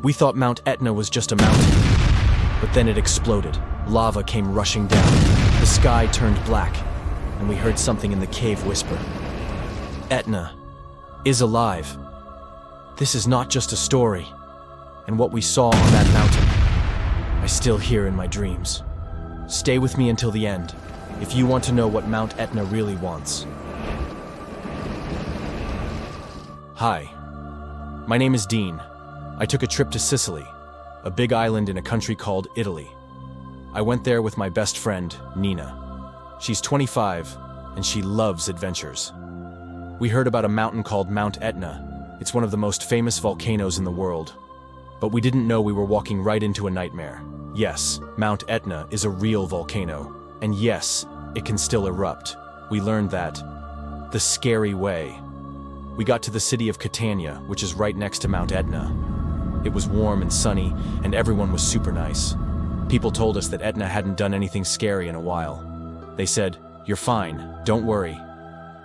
We thought Mount Etna was just a mountain, but then it exploded. Lava came rushing down. The sky turned black, and we heard something in the cave whisper. Etna is alive. This is not just a story. And what we saw on that mountain, I still hear in my dreams. Stay with me until the end, if you want to know what Mount Etna really wants. Hi, my name is Dean. I took a trip to Sicily, a big island in a country called Italy. I went there with my best friend, Nina. She's 25, and she loves adventures. We heard about a mountain called Mount Etna. It's one of the most famous volcanoes in the world. But we didn't know we were walking right into a nightmare. Yes, Mount Etna is a real volcano. And yes, it can still erupt. We learned that the scary way. We got to the city of Catania, which is right next to Mount Etna. It was warm and sunny, and everyone was super nice. People told us that Etna hadn't done anything scary in a while. They said, "You're fine, don't worry."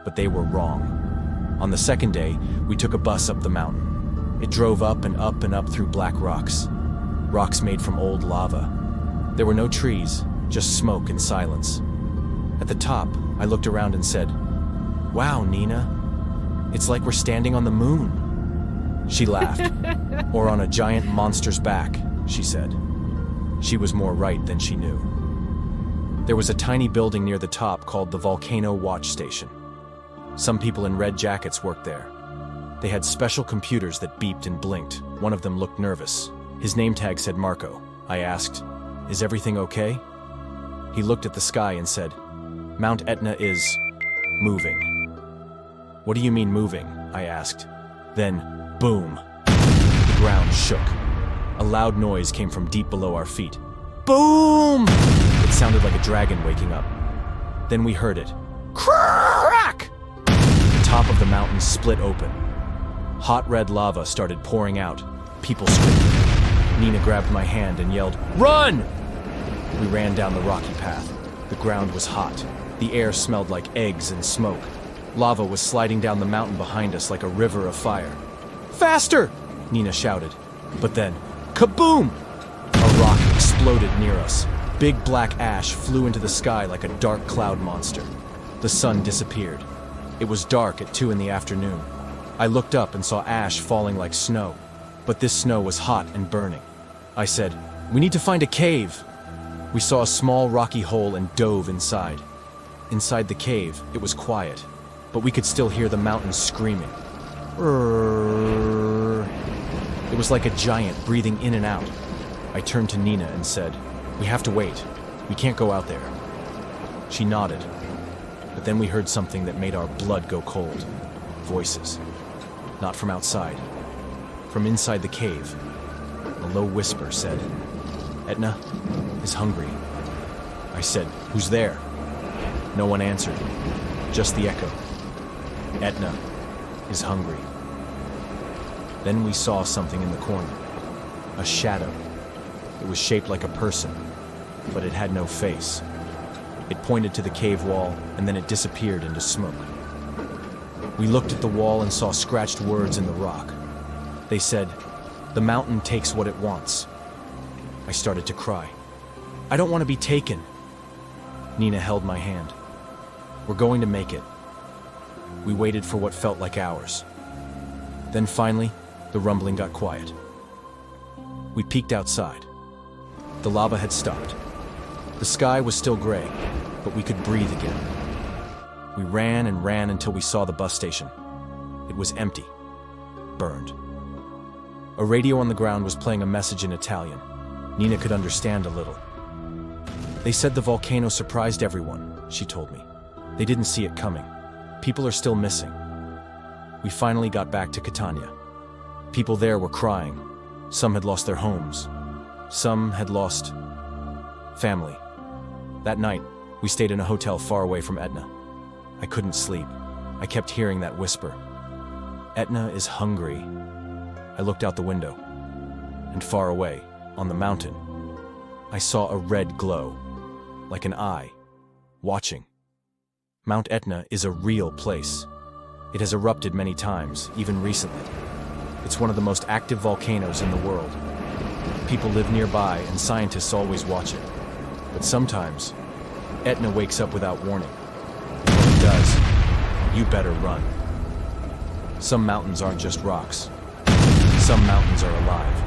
But they were wrong. On the second day, we took a bus up the mountain. It drove up and up and up through black rocks. Rocks made from old lava. There were no trees, just smoke and silence. At the top, I looked around and said, "Wow, Nina, it's like we're standing on the moon." She laughed. "Or on a giant monster's back," she said. She was more right than she knew. There was a tiny building near the top called the Volcano Watch Station. Some people in red jackets worked there. They had special computers that beeped and blinked. One of them looked nervous. His name tag said Marco. I asked, "Is everything okay?" He looked at the sky and said, "Mount Etna is moving." "What do you mean moving?" I asked. Then, boom! The ground shook. A loud noise came from deep below our feet. Boom! It sounded like a dragon waking up. Then we heard it. Crack! The top of the mountain split open. Hot red lava started pouring out. People screamed. Nina grabbed my hand and yelled, "Run!" We ran down the rocky path. The ground was hot. The air smelled like eggs and smoke. Lava was sliding down the mountain behind us like a river of fire. "Faster!" Nina shouted. But then, kaboom! A rock exploded near us. Big black ash flew into the sky like a dark cloud monster. The sun disappeared. It was dark at 2 in the afternoon. I looked up and saw ash falling like snow. But this snow was hot and burning. I said, "We need to find a cave." We saw a small rocky hole and dove inside. Inside the cave, it was quiet, but we could still hear the mountains screaming. It was like a giant breathing in and out. I turned to Nina and said, "We have to wait. We can't go out there." She nodded, but then we heard something that made our blood go cold. Voices. Not from outside. From inside the cave. A low whisper said, "Etna is hungry." I said, "Who's there?" No one answered. Just the echo. "Etna is hungry." Then we saw something in the corner. A shadow. It was shaped like a person, but it had no face. It pointed to the cave wall, and then it disappeared into smoke. We looked at the wall and saw scratched words in the rock. They said, "The mountain takes what it wants." I started to cry. "I don't want to be taken." Nina held my hand. "We're going to make it." We waited for what felt like hours. Then finally, the rumbling got quiet. We peeked outside. The lava had stopped. The sky was still gray, but we could breathe again. We ran and ran until we saw the bus station. It was empty, burned. A radio on the ground was playing a message in Italian. Nina could understand a little. "They said the volcano surprised everyone," she told me. "They didn't see it coming. People are still missing." We finally got back to Catania. People there were crying. Some had lost their homes. Some had lost family. That night, we stayed in a hotel far away from Etna. I couldn't sleep. I kept hearing that whisper. "Etna is hungry." I looked out the window, and far away, on the mountain, I saw a red glow, like an eye, watching. Mount Etna is a real place. It has erupted many times, even recently. It's one of the most active volcanoes in the world. People live nearby and scientists always watch it. But sometimes, Etna wakes up without warning. When it does, you better run. Some mountains aren't just rocks. Some mountains are alive.